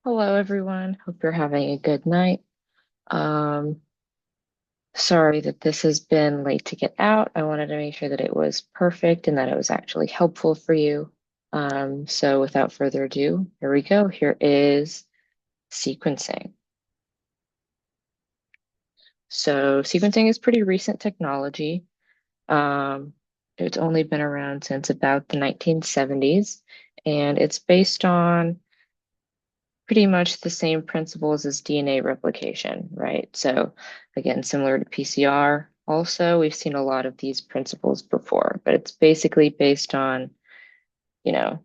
Hello, everyone. Hope you're having a good night. Um, Sorry that this has been late to get out. I wanted to make sure that it was perfect and that it was actually helpful for you. So without further ado, here we go. Here is sequencing. So sequencing is pretty recent technology. Um, it's only been around since about the 1970s, and it's based on pretty much the same principles as DNA replication, right? So again, similar to PCR, also, we've seen a lot of these principles before, but it's basically based on, you know,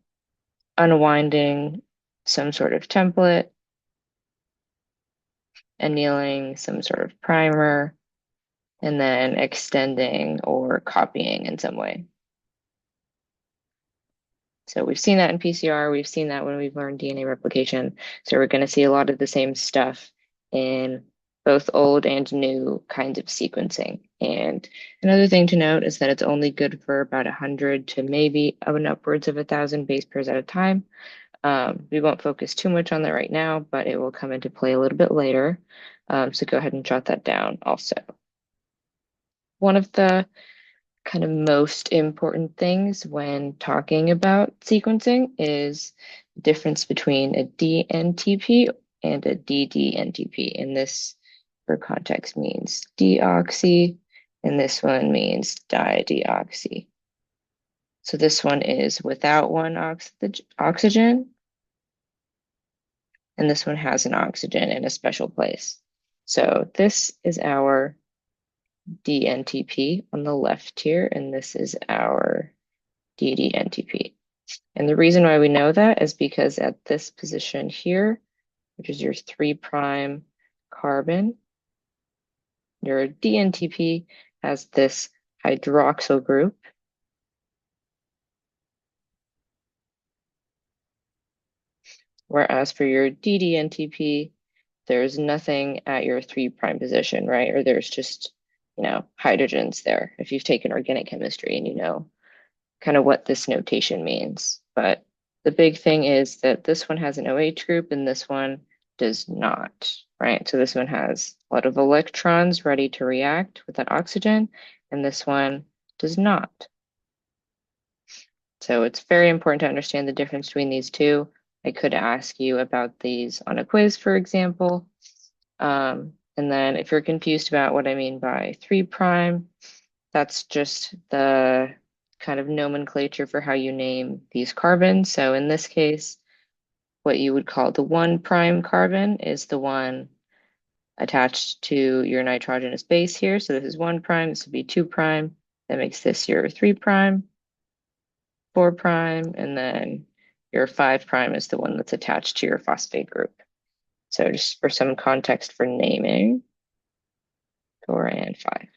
unwinding some sort of template, annealing some sort of primer, and then extending or copying in some way. So we've seen that in PCR, we've seen that when we've learned DNA replication. So we're going to see a lot of the same stuff in both old and new kinds of sequencing. And another thing to note is that it's only good for about 100 to maybe upwards of 1,000 base pairs at a time. We won't focus too much on that right now, but it will come into play a little bit later. So go ahead and jot that down also. One of the kind of most important things when talking about sequencing is the difference between a DNTP and a DDNTP. And this, for context, means deoxy, and this one means dideoxy. So this one is without one oxygen, and this one has an oxygen in a special place. So this is our DNTP on the left here, and this is our DDNTP. And the reason why we know that is because at this position here, which is your 3' carbon, your DNTP has this hydroxyl group, whereas for your DDNTP, there's nothing at your 3' position, right? Or there's just, hydrogens there if you've taken organic chemistry and you know kind of what this notation means. But the big thing is that this one has an OH group and this one does not, right? So this one has a lot of electrons ready to react with that oxygen, and this one does not. So it's very important to understand the difference between these two. I could ask you about these on a quiz, for example. And then if you're confused about what I mean by 3', that's just the kind of nomenclature for how you name these carbons. So in this case, what you would call the 1' carbon is the one attached to your nitrogenous base here. So this is 1', this would be 2'. That makes this your 3', 4', and then your 5' is the one that's attached to your phosphate group. So just for some context for naming, 4 and 5.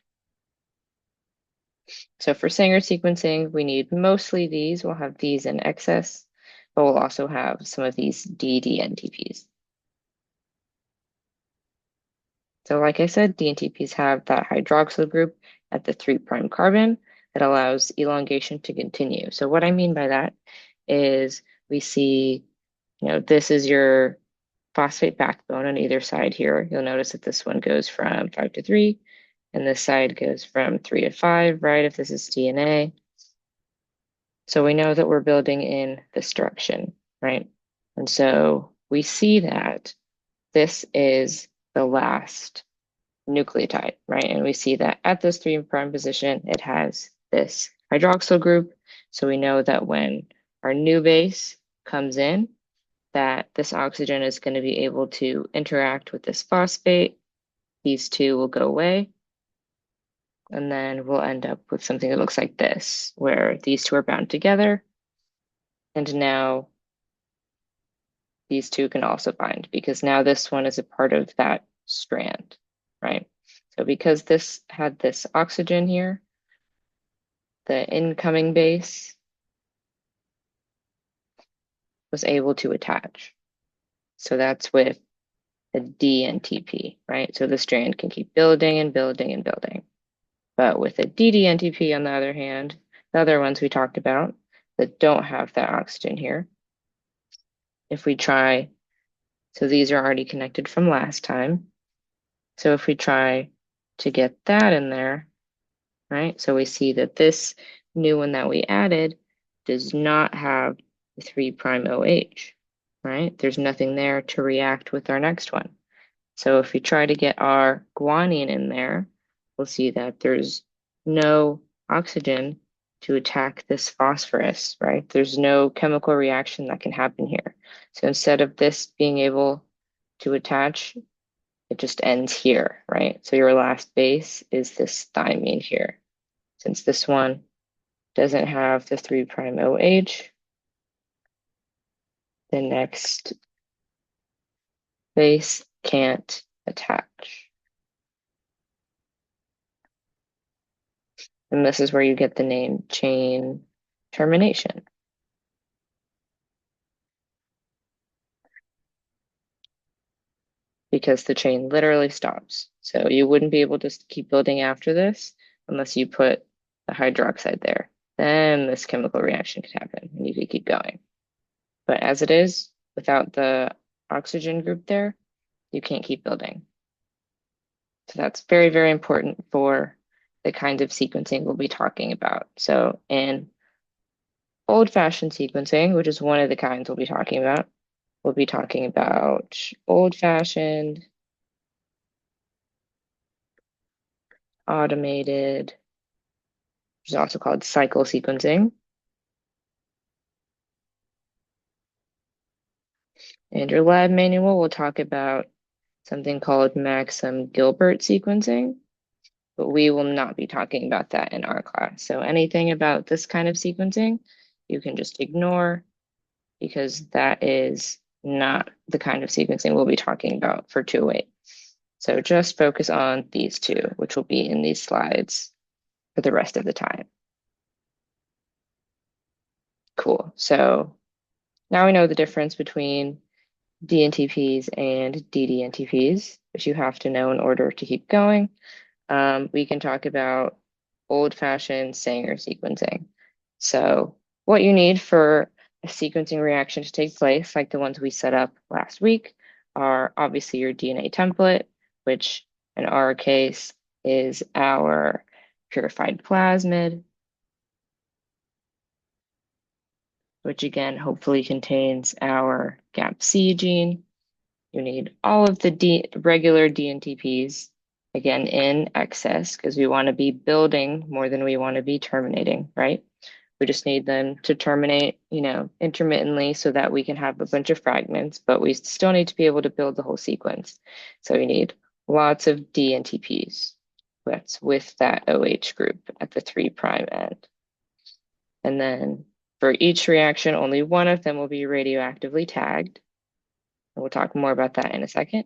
So for Sanger sequencing, we need mostly these. We'll have these in excess, but we'll also have some of these DDNTPs. So like I said, DNTPs have that hydroxyl group at the 3' carbon that allows elongation to continue. So what I mean by that is we see, this is your phosphate backbone on either side here. You'll notice that this one goes from 5 to 3, and this side goes from 3 to 5, right? If this is DNA. So we know that we're building in this direction, right? And so we see that this is the last nucleotide, right? And we see that at this 3' position, it has this hydroxyl group. So we know that when our new base comes in, that this oxygen is going to be able to interact with this phosphate. These two will go away. And then we'll end up with something that looks like this, where these two are bound together. And now these two can also bind because now this one is a part of that strand, right? So because this had this oxygen here, the incoming base was able to attach. So that's with the DNTP, right? So the strand can keep building and building and building. But with a DDNTP, on the other hand, the other ones we talked about that don't have that oxygen here, if we try So these are already connected from last time. So if we try to get that in there, right? So we see that this new one that we added does not have the 3' OH, right? There's nothing there to react with our next one. So if we try to get our guanine in there, we'll see that there's no oxygen to attack this phosphorus, right? There's no chemical reaction that can happen here. So instead of this being able to attach, it just ends here, right? So your last base is this thymine here. Since this one doesn't have the 3' OH, the next base can't attach. And this is where you get the name chain termination. Because the chain literally stops. So you wouldn't be able to keep building after this unless you put the hydroxide there. Then this chemical reaction could happen and you could keep going. But as it is, without the oxygen group there, you can't keep building. So that's very, very important for the kind of sequencing we'll be talking about. So in old-fashioned sequencing, which is one of the kinds we'll be talking about, we'll be talking about old-fashioned, automated, which is also called cycle sequencing. And your lab manual will talk about something called Maxim Gilbert sequencing, but we will not be talking about that in our class. So anything about this kind of sequencing, you can just ignore because that is not the kind of sequencing we'll be talking about for 208. So just focus on these two, which will be in these slides for the rest of the time. Cool. So now we know the difference between DNTPs and DDNTPs, which you have to know in order to keep going. We can talk about old-fashioned Sanger sequencing. So what you need for a sequencing reaction to take place, like the ones we set up last week, are obviously your DNA template, which in our case is our purified plasmid, which again hopefully contains our GAPC gene. You need all of the regular DNTPs, again, in excess, because we want to be building more than we want to be terminating, right? We just need them to terminate, intermittently so that we can have a bunch of fragments, but we still need to be able to build the whole sequence. So we need lots of DNTPs. That's with that OH group at the 3' end. And then for each reaction, only one of them will be radioactively tagged. We'll talk more about that in a second.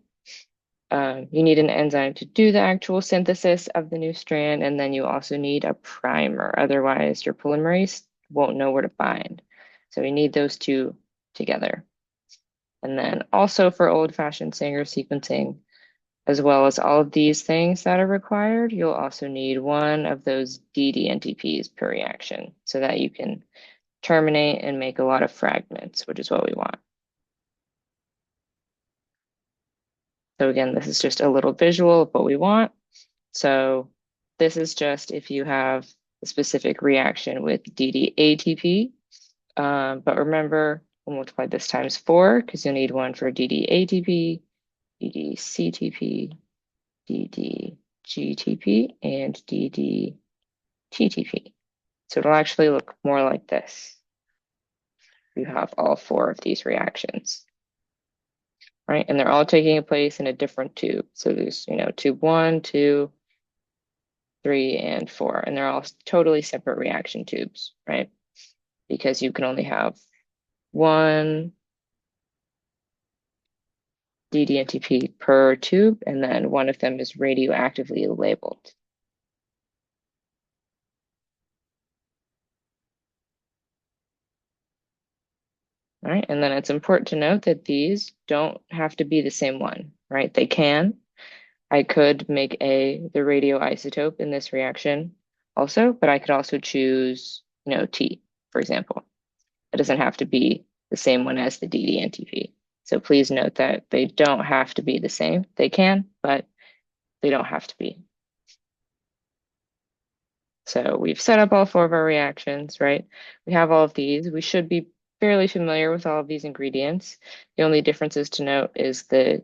You need an enzyme to do the actual synthesis of the new strand, and then you also need a primer. Otherwise, your polymerase won't know where to bind. So we need those two together. And then also for old-fashioned Sanger sequencing, as well as all of these things that are required, you'll also need one of those DDNTPs per reaction so that you can terminate and make a lot of fragments, which is what we want. So again, this is just a little visual of what we want. So this is just if you have a specific reaction with DDATP. But remember, we'll multiply this times 4 because you'll need one for DDATP, DDCTP, DDGTP, and DDTTP. So it'll actually look more like this. You have all 4 of these reactions. Right, and they're all taking place in a different tube. So there's, tube 1, 2, 3, and 4, and they're all totally separate reaction tubes, right? Because you can only have one DDNTP per tube, and then one of them is radioactively labeled. All right, and then it's important to note that these don't have to be the same one, right? They can. I could make the radioisotope in this reaction also, but I could also choose, T, for example. It doesn't have to be the same one as the DDNTP. So please note that they don't have to be the same. They can, but they don't have to be. So we've set up all four of our reactions, right? We have all of these. We should be fairly familiar with all of these ingredients. The only differences to note is the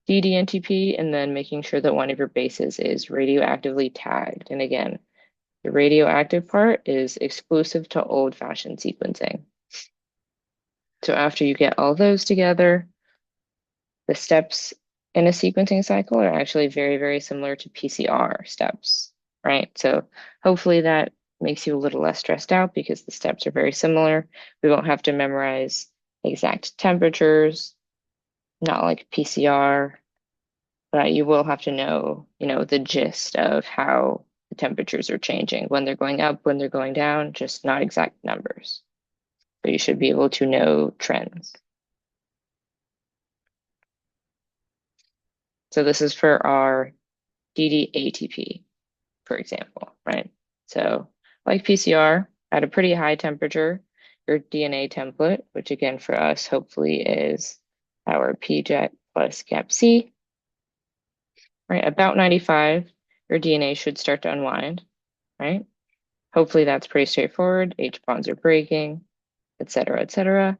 DDNTP and then making sure that one of your bases is radioactively tagged. And again, the radioactive part is exclusive to old-fashioned sequencing. So after you get all those together, the steps in a sequencing cycle are actually very, very similar to PCR steps, right? So hopefully that makes you a little less stressed out because the steps are very similar. We won't have to memorize exact temperatures, not like PCR, but you will have to know, the gist of how the temperatures are changing, when they're going up, when they're going down, just not exact numbers. But you should be able to know trends. So this is for our DDATP, for example, right? So like PCR, at a pretty high temperature, your DNA template, which again for us hopefully is our PJET plus GAPC, right? About 95, your DNA should start to unwind, right? Hopefully that's pretty straightforward. H bonds are breaking, et cetera, et cetera.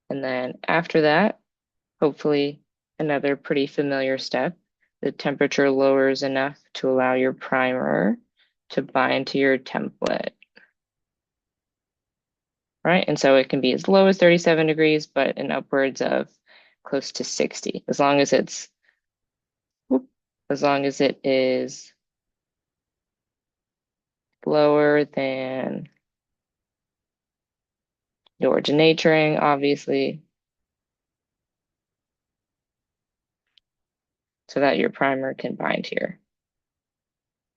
And then after that, hopefully another pretty familiar step. The temperature lowers enough to allow your primer to bind to your template, right? And so it can be as low as 37 degrees, but in upwards of close to 60, as long as it is lower than your denaturing, obviously, so that your primer can bind here,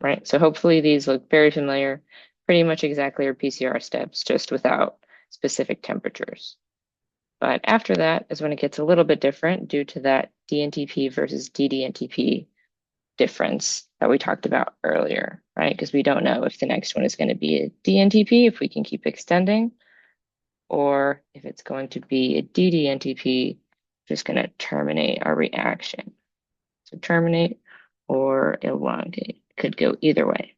right? So hopefully these look very familiar, pretty much exactly our PCR steps, just without specific temperatures. But after that is when it gets a little bit different due to that DNTP versus DDNTP difference that we talked about earlier, right? Because we don't know if the next one is going to be a DNTP, if we can keep extending, or if it's going to be a DDNTP, just going to terminate our reaction. So terminate or elongate. Could go either way.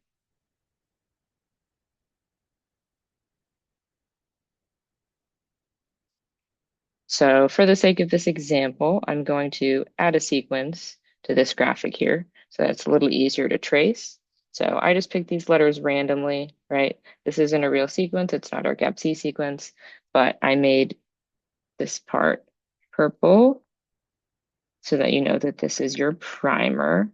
So for the sake of this example, I'm going to add a sequence to this graphic here, so that's a little easier to trace. So I just picked these letters randomly, right? This isn't a real sequence, it's not our GAPC sequence, but I made this part purple so that you know that this is your primer,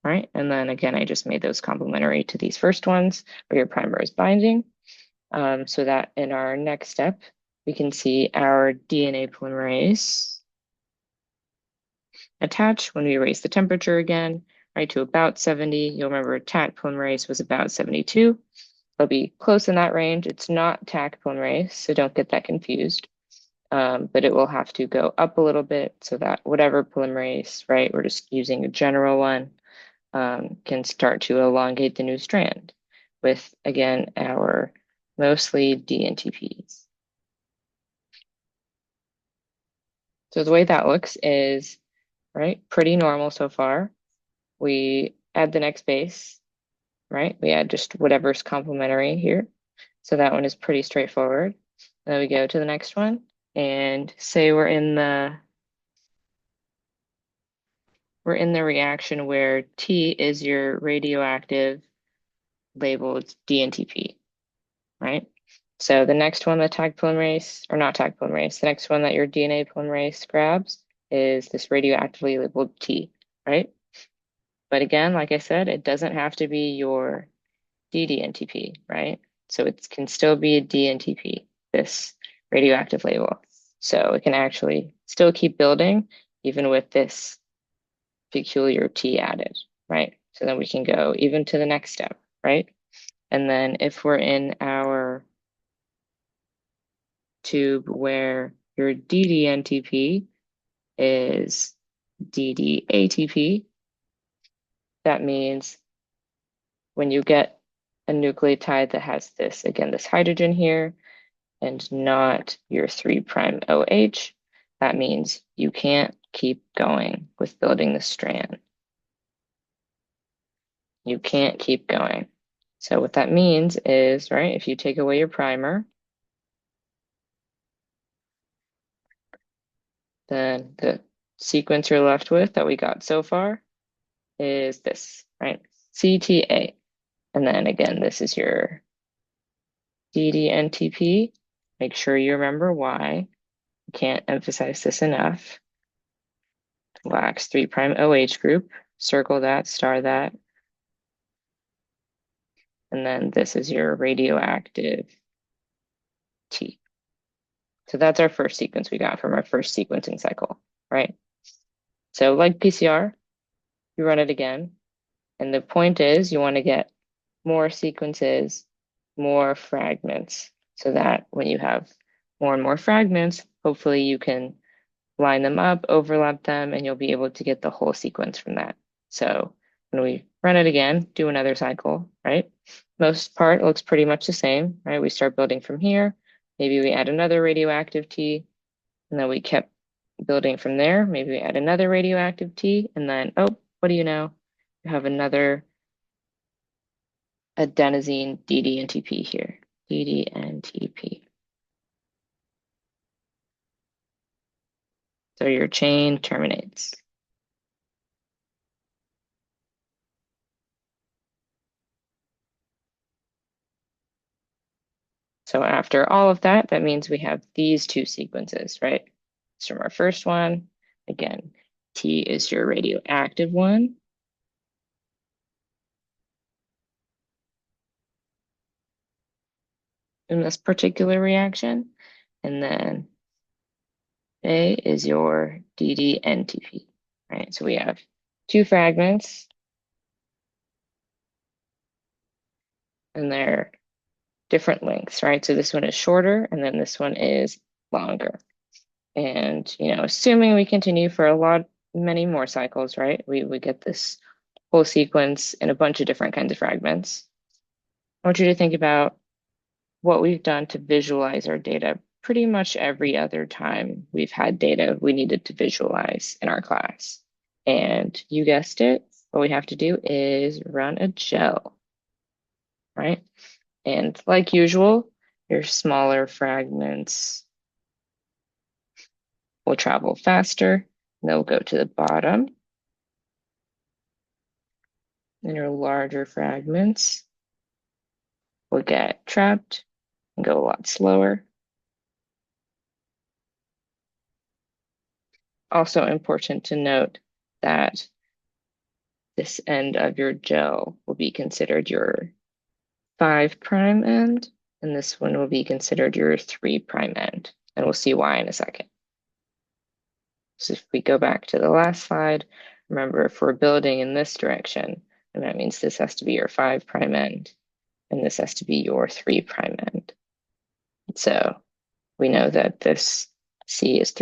right? And then again, I just made those complementary to these first ones where your primer is binding, so that in our next step, we can see our DNA polymerase attach when we raise the temperature again, right, to about 70. You'll remember Taq polymerase was about 72. It'll be close in that range. It's not Taq polymerase, so don't get that confused. But it will have to go up a little bit so that whatever polymerase, right, we're just using a general one, can start to elongate the new strand with, again, our mostly DNTPs. So the way that looks is, right, pretty normal so far. We add the next base, right? We add just whatever's complementary here. So that one is pretty straightforward. Then we go to the next one and say we're in the reaction where T is your radioactive labeled DNTP, right? So the next one that tag polymerase, or not tag polymerase, the next one that your DNA polymerase grabs is this radioactively labeled T, right? But again, like I said, it doesn't have to be your DDNTP, right? So it can still be a DNTP, this radioactive label. So it can actually still keep building even with this peculiar T added, right? So then we can go even to the next step, right? And then if we're in our tube where your DDNTP is DDATP, that means when you get a nucleotide that has this, again, this hydrogen here, and not your 3' OH, that means you can't keep going with building the strand. You can't keep going. So what that means is, right, if you take away your primer, then the sequence you're left with that we got so far is this, right? CTA. And then again, this is your DDNTP. Make sure you remember why. Can't emphasize this enough. Wax 3' OH group. Circle that, star that. And then this is your radioactive T. So that's our first sequence we got from our first sequencing cycle, right? So like PCR, you run it again. And the point is you want to get more sequences, more fragments, so that when you have more and more fragments, hopefully you can line them up, overlap them, and you'll be able to get the whole sequence from that. So when we run it again, do another cycle, right? Most part looks pretty much the same, right? We start building from here. Maybe we add another radioactive T, and then we kept building from there. Maybe we add another radioactive T, and then, oh, what do you know? You have another adenosine DDNTP here, DDNTP. So your chain terminates. So after all of that, that means we have these two sequences, right? It's from our first one. Again, T is your radioactive one. In this particular reaction. And then A is your DDNTP, right? So we have two fragments and they're different lengths, right? So this one is shorter and then this one is longer. And, assuming we continue for many more cycles, right? We get this whole sequence in a bunch of different kinds of fragments. I want you to think about what we've done to visualize our data pretty much every other time we've had data we needed to visualize in our class. And you guessed it, what we have to do is run a gel, right? And like usual, your smaller fragments will travel faster. They'll go to the bottom. And your larger fragments will get trapped and go a lot slower. Also important to note that this end of your gel will be considered your 5' end, and this one will be considered your 3' end. And we'll see why in a second. So if we go back to the last slide, remember if we're building in this direction, and that means this has to be your 5' end, and this has to be your 3' end. So we know that this C is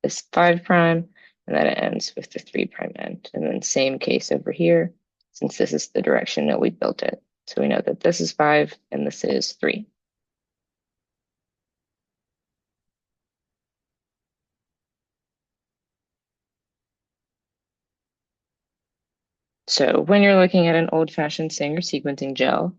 this 5', and that it ends with the 3' end. And then same case over here, since this is the direction that we built it. So we know that this is 5 and this is 3. So when you're looking at an old-fashioned Sanger sequencing gel,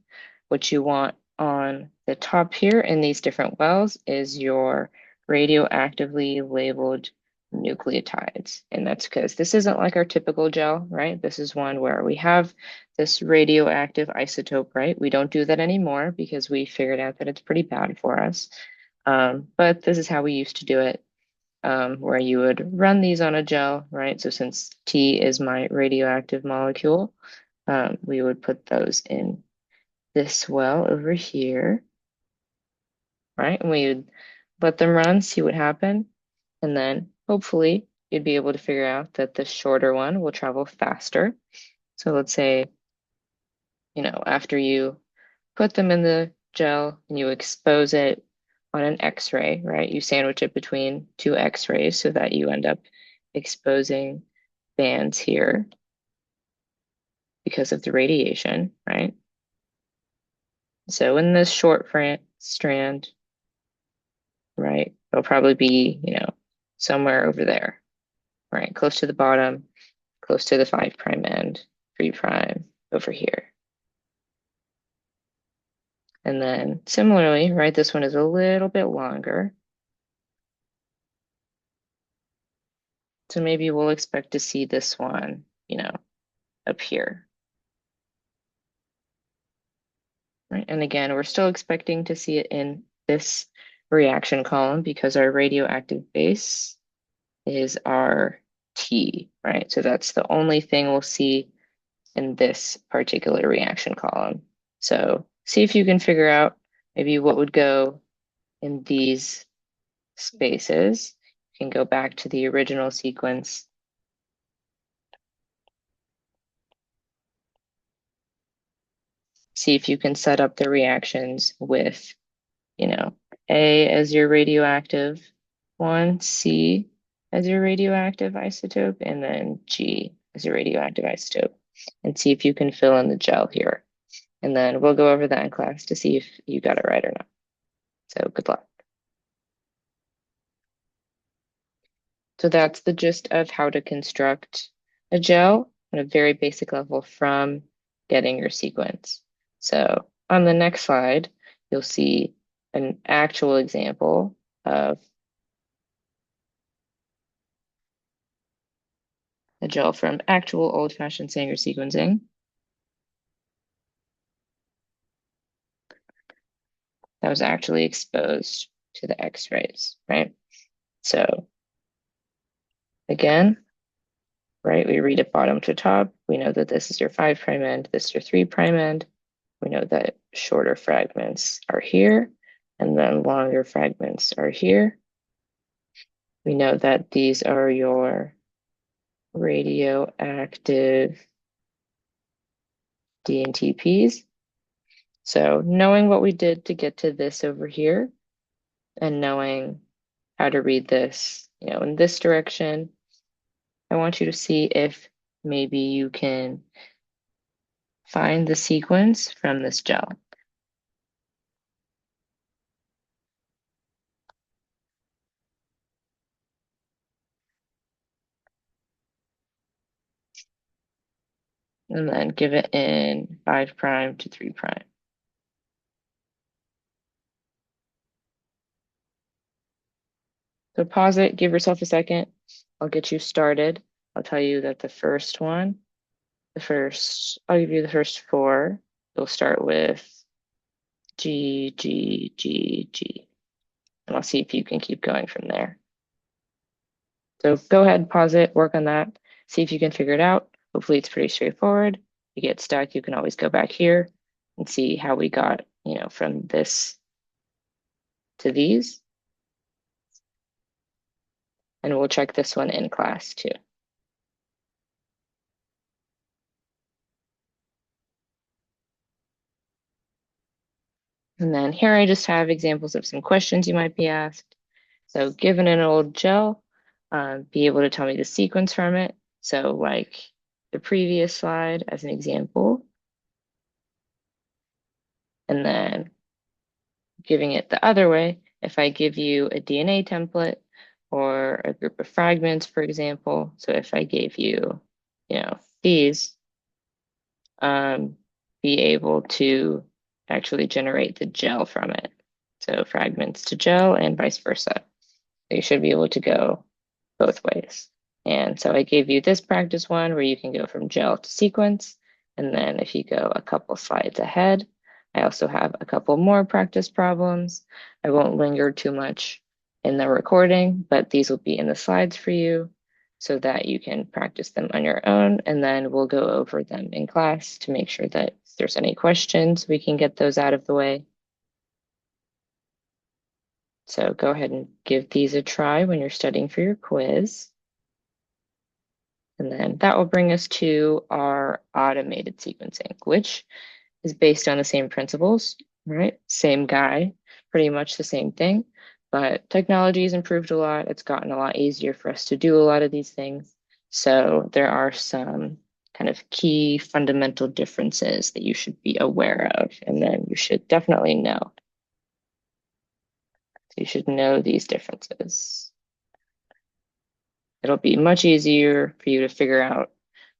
what you want on the top here in these different wells is your radioactively labeled nucleotides. And that's because this isn't like our typical gel, right? This is one where we have this radioactive isotope, right? We don't do that anymore because we figured out that it's pretty bad for us. But this is how we used to do it. Where you would run these on a gel, right? So since T is my radioactive molecule, we would put those in this well over here, right? And we would let them run, see what happened, and then hopefully you'd be able to figure out that the shorter one will travel faster. So let's say, after you put them in the gel and you expose it on an X-ray, right? You sandwich it between two X-rays so that you end up exposing bands here because of the radiation, right? So in this short strand, right? It'll probably be, somewhere over there, right? Close to the bottom, close to the 5' end, 3' over here. And then similarly, right, this one is a little bit longer. So maybe we'll expect to see this one, up here. Right? And again, we're still expecting to see it in this reaction column because our radioactive base is our T, right? So that's the only thing we'll see in this particular reaction column. So see if you can figure out maybe what would go in these spaces. You can go back to the original sequence. See if you can set up the reactions with, A as your radioactive one, C as your radioactive isotope, and then G as your radioactive isotope, and see if you can fill in the gel here. And then we'll go over that in class to see if you got it right or not. So good luck. So that's the gist of how to construct a gel at a very basic level from getting your sequence. So on the next slide, you'll see an actual example of a gel from actual old-fashioned Sanger sequencing. That was actually exposed to the X-rays, right? So again, right, we read it bottom to top. We know that this is your 5' end, this is your 3' end. We know that shorter fragments are here, and then longer fragments are here. We know that these are your radioactive DNTPs. So knowing what we did to get to this over here, and knowing how to read this, in this direction, I want you to see if maybe you can find the sequence from this gel. And then give it in 5' to 3'. So pause it, give yourself a second. I'll get you started. I'll tell you that the first one, I'll give you the first four. You'll start with G, G, G, G. And I'll see if you can keep going from there. So go ahead, pause it, work on that, see if you can figure it out. Hopefully it's pretty straightforward. If you get stuck, you can always go back here and see how we got, from this to these. And we'll check this one in class too. And then here I just have examples of some questions you might be asked. So given an old gel, be able to tell me the sequence from it. So like the previous slide as an example. And then giving it the other way, if I give you a DNA template or a group of fragments, for example. So if I gave you, these, be able to actually generate the gel from it. So fragments to gel and vice versa. So you should be able to go both ways. And so I gave you this practice one where you can go from gel to sequence. And then if you go a couple slides ahead, I also have a couple more practice problems. I won't linger too much in the recording, but these will be in the slides for you so that you can practice them on your own. And then we'll go over them in class to make sure that if there's any questions, we can get those out of the way. So go ahead and give these a try when you're studying for your quiz. And then that will bring us to our automated sequencing, which is based on the same principles, right? Same guy, pretty much the same thing, but technology has improved a lot. It's gotten a lot easier for us to do a lot of these things. So there are some kind of key fundamental differences that you should be aware of, and then you should definitely know. So you should know these differences. It'll be much easier for you to figure out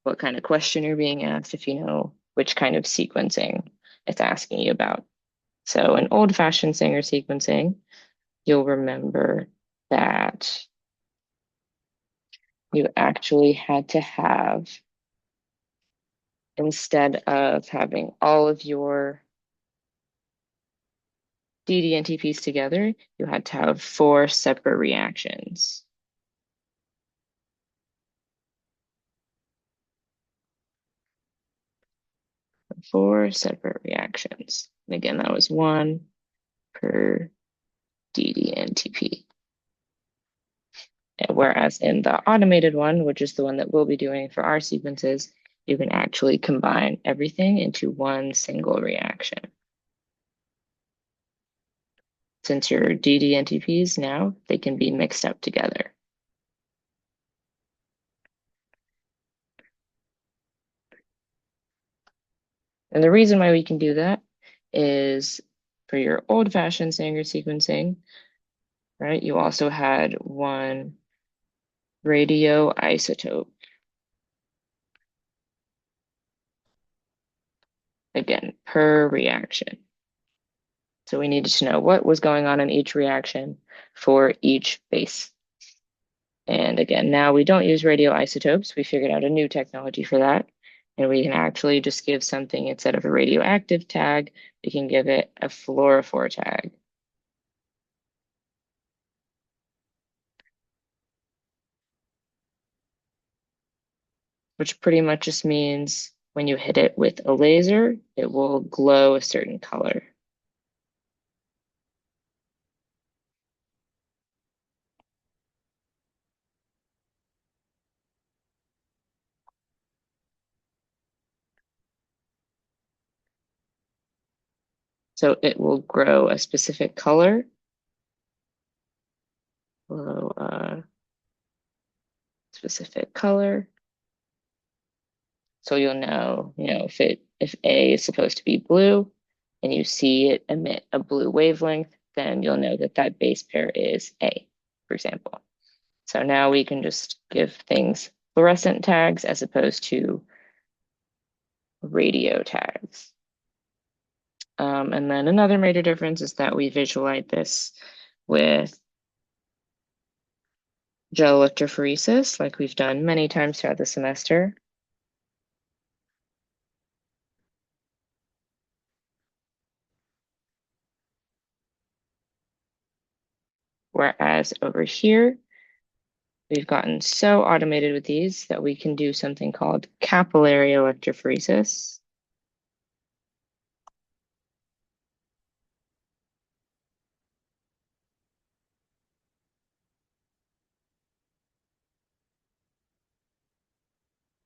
what kind of question you're being asked if you know which kind of sequencing it's asking you about. So in old-fashioned Sanger sequencing, you'll remember that you actually had to have, instead of having all of your ddNTPs together, you had to have 4 separate reactions. Four separate reactions. And again, that was 1 per ddNTP. Whereas in the automated one, which is the one that we'll be doing for our sequences, you can actually combine everything into one single reaction. Since your ddNTPs now, they can be mixed up together. And the reason why we can do that is for your old-fashioned Sanger sequencing, right? You also had 1 radioisotope. Again, per reaction. So we needed to know what was going on in each reaction for each base. And again, now we don't use radioisotopes. We figured out a new technology for that. And we can actually just give something, instead of a radioactive tag, we can give it a fluorophore tag. Which pretty much just means when you hit it with a laser, it will glow a certain color. So it will grow a specific color. Glow a specific color. So you'll know, if A is supposed to be blue and you see it emit a blue wavelength, then you'll know that that base pair is A, for example. So now we can just give things fluorescent tags as opposed to radio tags. And then another major difference is that we visualize this with gel electrophoresis, like we've done many times throughout the semester. Whereas over here, we've gotten so automated with these that we can do something called capillary electrophoresis.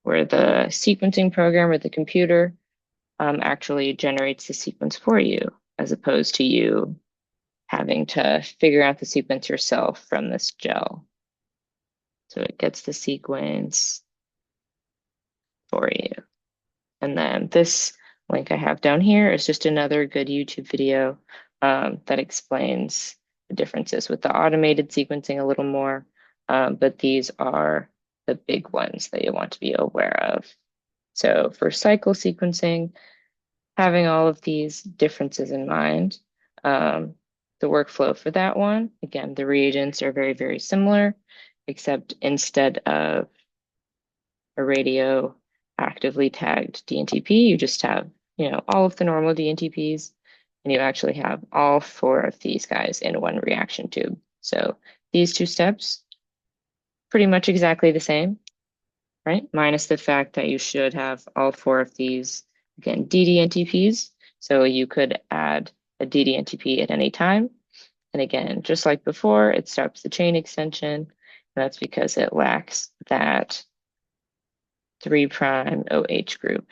Where the sequencing program or the computer actually generates the sequence for you, as opposed to you having to figure out the sequence yourself from this gel. So it gets the sequence for you. And then this link I have down here is just another good YouTube video that explains the differences with the automated sequencing a little more. But these are the big ones that you want to be aware of. So for cycle sequencing, having all of these differences in mind, the workflow for that one, again, the reagents are very, very similar, except instead of a radio actively tagged DNTP, you just have, all of the normal DNTPs, and you actually have all 4 of these guys in one reaction tube. So these 2 steps, pretty much exactly the same, right? Minus the fact that you should have all 4 of these, again, ddNTPs. So you could add a ddNTP at any time. And again, just like before, it stops the chain extension. And that's because it lacks that 3' OH group,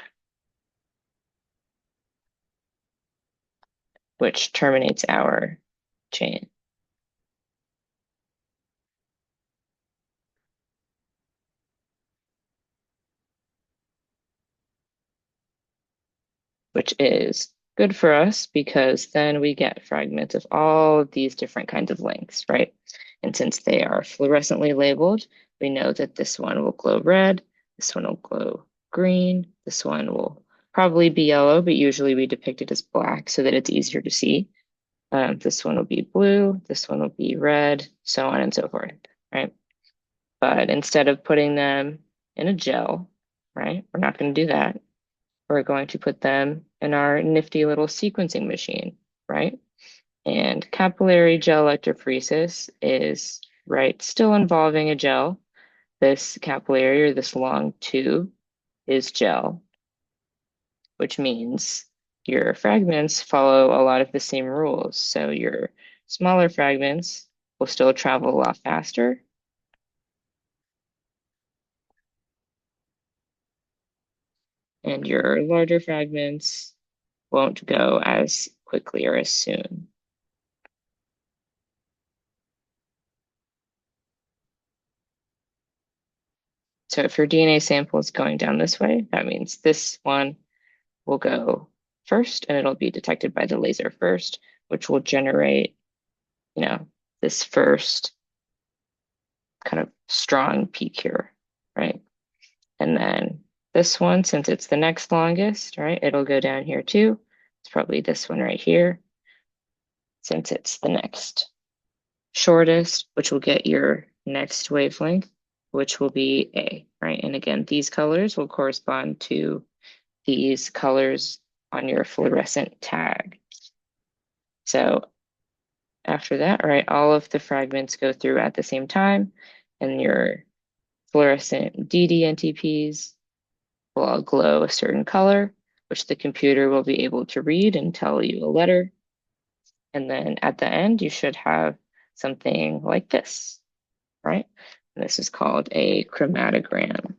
which terminates our chain. Which is good for us because then we get fragments of all of these different kinds of lengths, right? And since they are fluorescently labeled, we know that this one will glow red, this one will glow green, this one will probably be yellow, but usually we depict it as black so that it's easier to see. This one will be blue, this one will be red, so on and so forth, right? But instead of putting them in a gel, right, we're not going to do that. We're going to put them in our nifty little sequencing machine, right? And capillary gel electrophoresis is, right, still involving a gel. This capillary or this long tube is gel, which means your fragments follow a lot of the same rules. So your smaller fragments will still travel a lot faster, and your larger fragments won't go as quickly or as soon. So if your DNA sample is going down this way, that means this one will go first and it'll be detected by the laser first, which will generate, this first kind of strong peak here, right? And then this one, since it's the next longest, right, it'll go down here too. It's probably this one right here, since it's the next shortest, which will get your next wavelength, which will be A, right? And again, these colors will correspond to these colors on your fluorescent tag. So after that, right, all of the fragments go through at the same time, and your fluorescent DDNTPs will all glow a certain color, which the computer will be able to read and tell you a letter. And then at the end, you should have something like this, right? And this is called a chromatogram.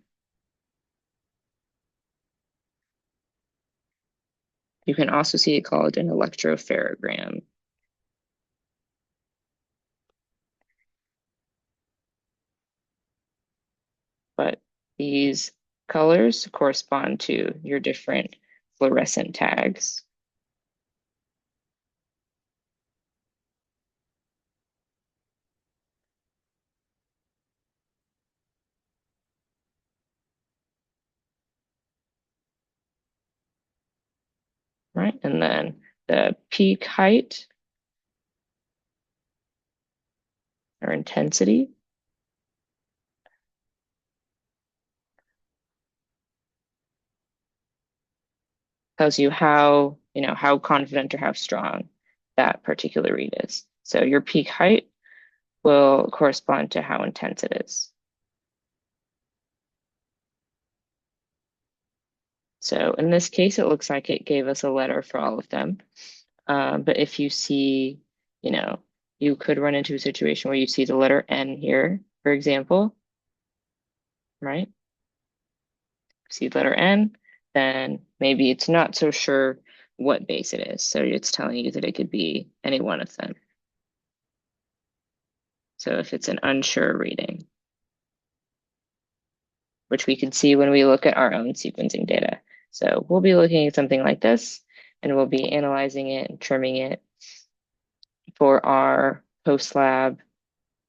You can also see it called an electropherogram. But these colors correspond to your different fluorescent tags. Right? And then the peak height or intensity tells you how, how confident or how strong that particular read is. So your peak height will correspond to how intense it is. So in this case, it looks like it gave us a letter for all of them. But if you see, you know, you could run into a situation where you see the letter N here, for example, right? See the letter N, then maybe it's not so sure what base it is. So it's telling you that it could be any one of them. So if it's an unsure reading, which we can see when we look at our own sequencing data. So we'll be looking at something like this, and we'll be analyzing it and trimming it for our post lab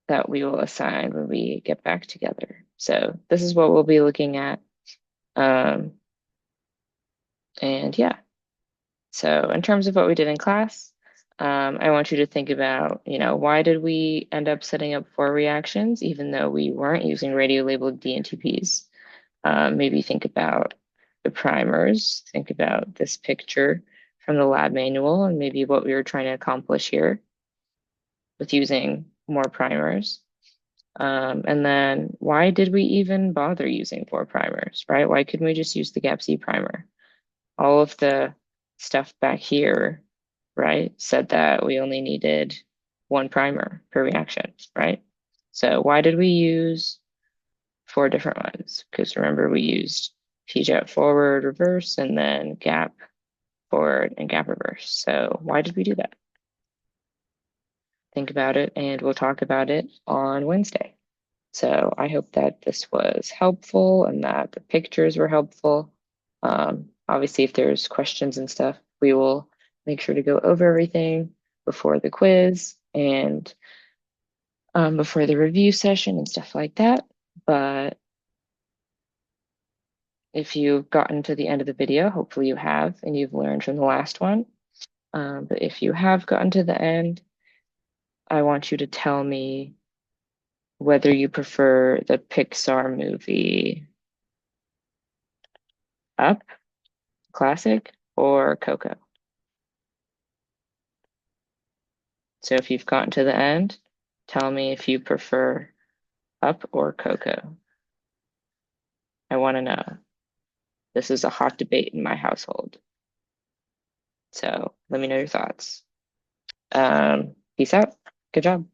that we will assign when we get back together. So this is what we'll be looking at. And yeah, so in terms of what we did in class, I want you to think about, why did we end up setting up 4 reactions, even though we weren't using radio-labeled DNTPs? Maybe think about the primers, think about this picture from the lab manual, and maybe what we were trying to accomplish here with using more primers. And then why did we even bother using 4 primers, right? Why couldn't we just use the GAPC primer? All of the stuff back here, right, said that we only needed 1 primer per reaction, right? So why did we use 4 different ones? Because remember, we used PJET forward, reverse, and then gap forward and gap reverse. So why did we do that? Think about it, and we'll talk about it on Wednesday. So I hope that this was helpful and that the pictures were helpful. Obviously, if there's questions and stuff, we will make sure to go over everything before the quiz and before the review session and stuff like that. But if you've gotten to the end of the video, hopefully you have, and you've learned from the last one. But if you have gotten to the end, I want you to tell me whether you prefer the Pixar movie Up, Classic, or Coco. So if you've gotten to the end, tell me if you prefer Up or Coco. I want to know. This is a hot debate in my household. So let me know your thoughts. Peace out. Good job.